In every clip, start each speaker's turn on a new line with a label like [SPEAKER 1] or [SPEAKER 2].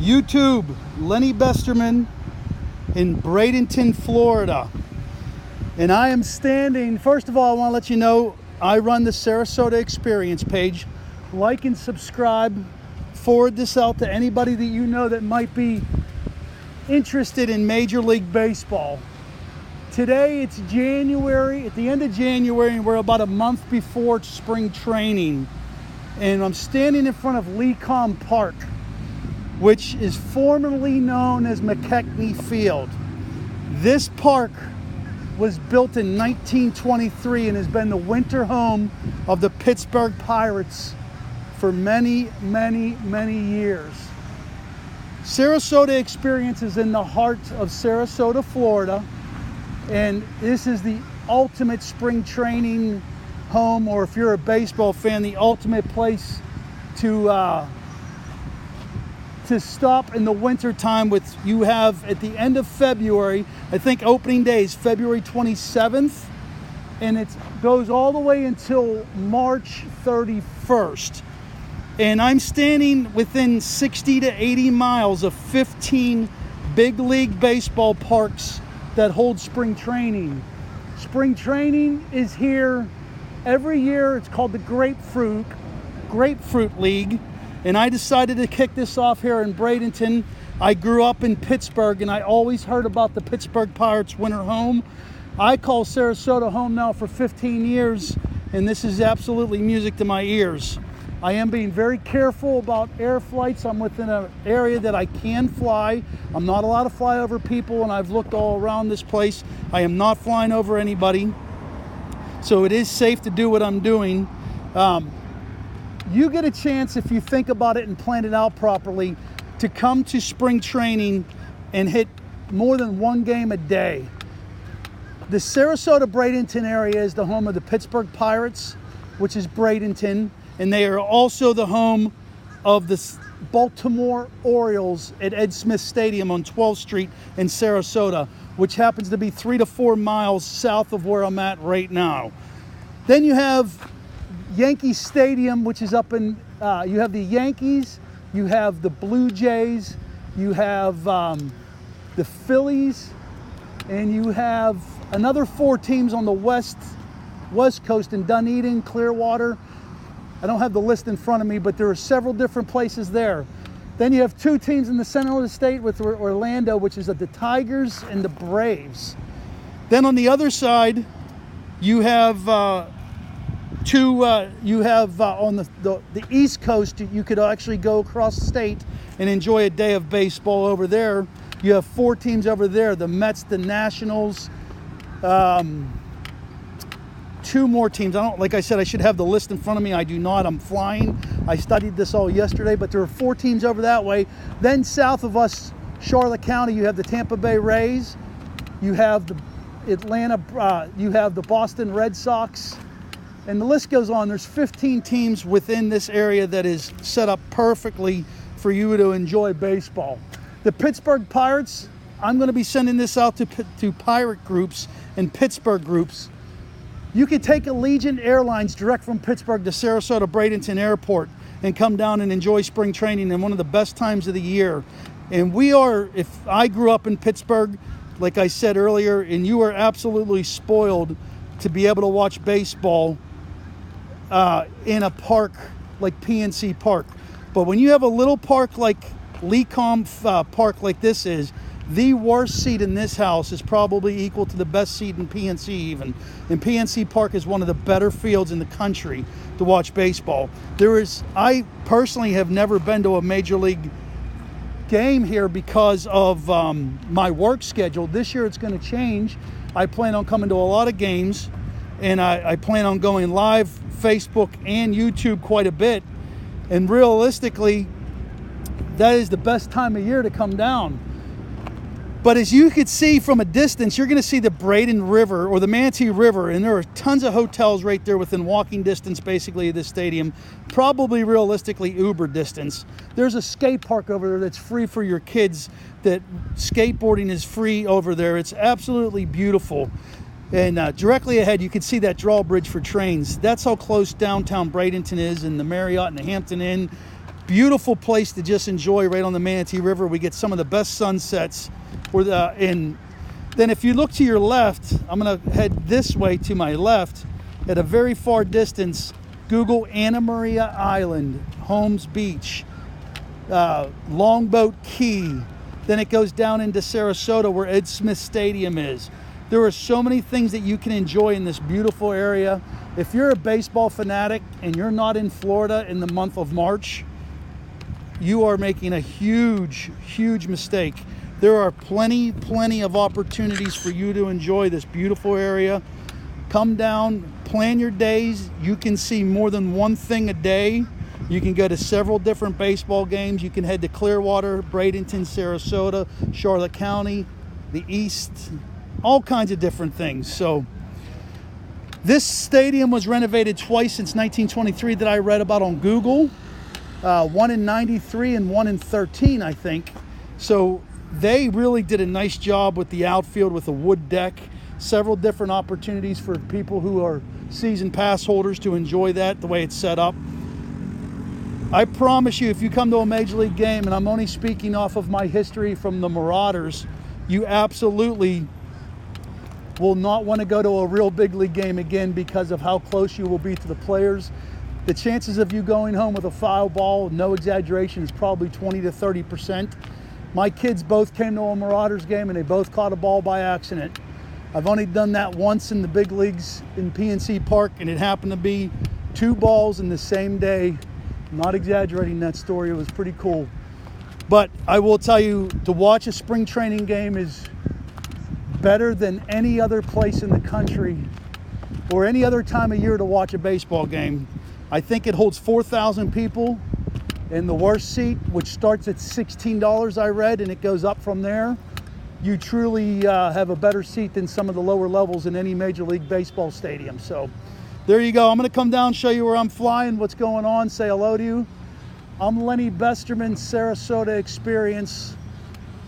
[SPEAKER 1] YouTube, Lenny Besterman in Bradenton, Florida. And I am standing, first of all, I want to let you know, I run the Sarasota Experience page. Like and subscribe. Forward this out to anybody that you know that might be interested in Major League Baseball. Today it's January, at the end of January, and we're about a month before spring training. And I'm standing in front of Lecom Park, which is formerly known as McKechnie Field. This park was built in 1923 and has been the winter home of the Pittsburgh Pirates for many, many, many years. Sarasota Experience is in the heart of Sarasota, Florida, and this is the ultimate spring training home, or if you're a baseball fan, the ultimate place to stop in the winter time. With you have at the end of February, I think opening day is February 27th, and it goes all the way until March 31st. And I'm standing within 60 to 80 miles of 15 big league baseball parks that hold spring training. Spring training is here every year. It's called the Grapefruit League. And I decided to kick this off here in Bradenton. I grew up in Pittsburgh, and I always heard about the Pittsburgh Pirates winter home. I call Sarasota home now for 15 years, and this is absolutely music to my ears. I am being very careful about air flights. I'm within an area that I can fly. I'm not allowed to fly over people, and I've looked all around this place. I am not flying over anybody. So it is safe to do what I'm doing. You get a chance, if you think about it and plan it out properly, to come to spring training and hit more than one game a day. The Sarasota-Bradenton area is the home of the Pittsburgh Pirates, which is Bradenton, and they are also the home of the Baltimore Orioles at Ed Smith Stadium on 12th Street in Sarasota, which happens to be 3 to 4 miles south of where I'm at right now. Then you have Yankee Stadium, which is up in, you have the Yankees, you have the Blue Jays, you have the Phillies, and you have another 4 teams on the west coast in Dunedin, Clearwater. I don't have the list in front of me, but there are several different places there. Then you have 2 teams in the center of the state with Orlando, which is the Tigers and the Braves. Then on the other side, you have on the East Coast, you could actually go across the state and enjoy a day of baseball over there. You have 4 teams over there, the Mets, the Nationals, 2 more teams. Like I said, I should have the list in front of me. I do not. I'm flying. I studied this all yesterday, but there are 4 teams over that way. Then south of us, Charlotte County, you have the Tampa Bay Rays. You have the you have the Boston Red Sox. And the list goes on. There's 15 teams within this area that is set up perfectly for you to enjoy baseball. The Pittsburgh Pirates, I'm going to be sending this out to pirate groups and Pittsburgh groups. You could take Allegiant Airlines direct from Pittsburgh to Sarasota Bradenton Airport and come down and enjoy spring training in one of the best times of the year. And if I grew up in Pittsburgh, like I said earlier, and you are absolutely spoiled to be able to watch baseball in a park like PNC Park. But when you have a little park like Lecom Park like this is, the worst seat in this house is probably equal to the best seat in PNC even. And PNC Park is one of the better fields in the country to watch baseball. I personally have never been to a major league game here because of my work schedule. This year it's going to change. I plan on coming to a lot of games, and I plan on going live Facebook and YouTube quite a bit. And realistically, that is the best time of year to come down. But as you could see from a distance, you're going to see the Braden River or the Manatee River, and there are tons of hotels right there within walking distance basically of this stadium, probably realistically Uber distance. There's a skate park over there that's free for your kids, that skateboarding is free over there. It's absolutely beautiful. And directly ahead, you can see that drawbridge for trains. That's how close downtown Bradenton is, and the Marriott and the Hampton Inn. Beautiful place to just enjoy right on the Manatee River. We get some of the best sunsets. Then if you look to your left, I'm going to head this way to my left. At a very far distance, Google Anna Maria Island, Holmes Beach, Longboat Key. Then it goes down into Sarasota where Ed Smith Stadium is. There are so many things that you can enjoy in this beautiful area. If you're a baseball fanatic and you're not in Florida in the month of March, you are making a huge, huge mistake. There are plenty of opportunities for you to enjoy this beautiful area. Come down, plan your days. You can see more than one thing a day. You can go to several different baseball games. You can head to Clearwater, Bradenton, Sarasota, Charlotte County, the East, all kinds of different things. So this stadium was renovated twice since 1923 that I read about on Google. One in 93 and one in 13, I think. So they really did a nice job with the outfield with a wood deck. Several different opportunities for people who are season pass holders to enjoy that, the way it's set up. I promise you, if you come to a Major League game, and I'm only speaking off of my history from the Marauders, you absolutely will not want to go to a real big league game again because of how close you will be to the players. The chances of you going home with a foul ball, no exaggeration, is probably 20 to 30%. My kids both came to a Marauders game and they both caught a ball by accident. I've only done that once in the big leagues in PNC Park, and it happened to be 2 balls in the same day. I'm not exaggerating that story, it was pretty cool. But I will tell you, to watch a spring training game is better than any other place in the country or any other time of year to watch a baseball game. I think it holds 4,000 people in the worst seat, which starts at $16, I read, and it goes up from there. You truly have a better seat than some of the lower levels in any Major League Baseball stadium. So there you go. I'm going to come down, show you where I'm flying, what's going on, say hello to you. I'm Lenny Besterman, Sarasota Experience.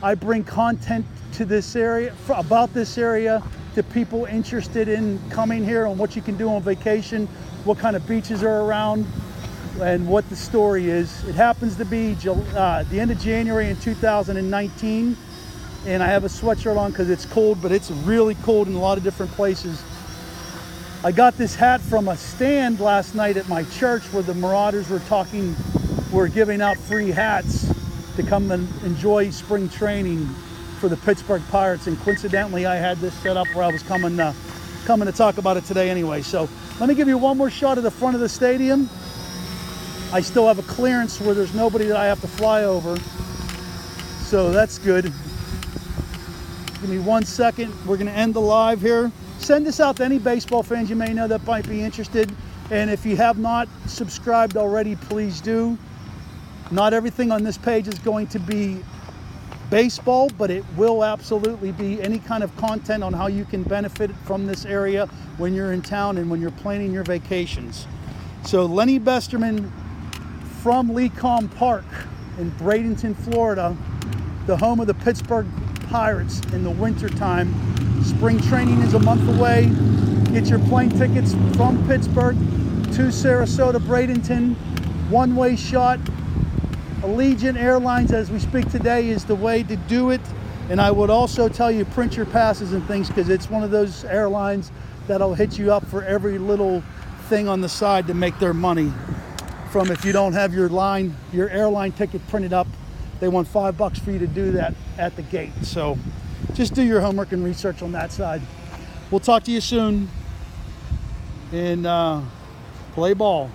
[SPEAKER 1] I bring content to this area, about this area, to people interested in coming here and what you can do on vacation, what kind of beaches are around, and what the story is. It happens to be the end of January in 2019, and I have a sweatshirt on because it's cold, but it's really cold in a lot of different places. I got this hat from a stand last night at my church where the Marauders were giving out free hats to come and enjoy spring training for the Pittsburgh Pirates, and coincidentally I had this set up where I was coming to talk about it today anyway. So let me give you one more shot of the front of the stadium. I still have a clearance where there's nobody that I have to fly over, so that's good. Give me 1 second. We're going to end the live here. Send this out to any baseball fans you may know that might be interested, and if you have not subscribed already, please do. Not everything on this page is going to be baseball, but it will absolutely be any kind of content on how you can benefit from this area when you're in town and when you're planning your vacations. So Lenny Besterman from Lecom Park in Bradenton, Florida, the home of the Pittsburgh Pirates in the wintertime. Spring training is a month away. Get your plane tickets from Pittsburgh to Sarasota, Bradenton, one-way shot. Allegiant Airlines, as we speak today, is the way to do it. And I would also tell you, print your passes and things, because it's one of those airlines that'll hit you up for every little thing on the side to make their money. From if you don't have your airline ticket printed up, they want $5 for you to do that at the gate. So just do your homework and research on that side. We'll talk to you soon, and play ball.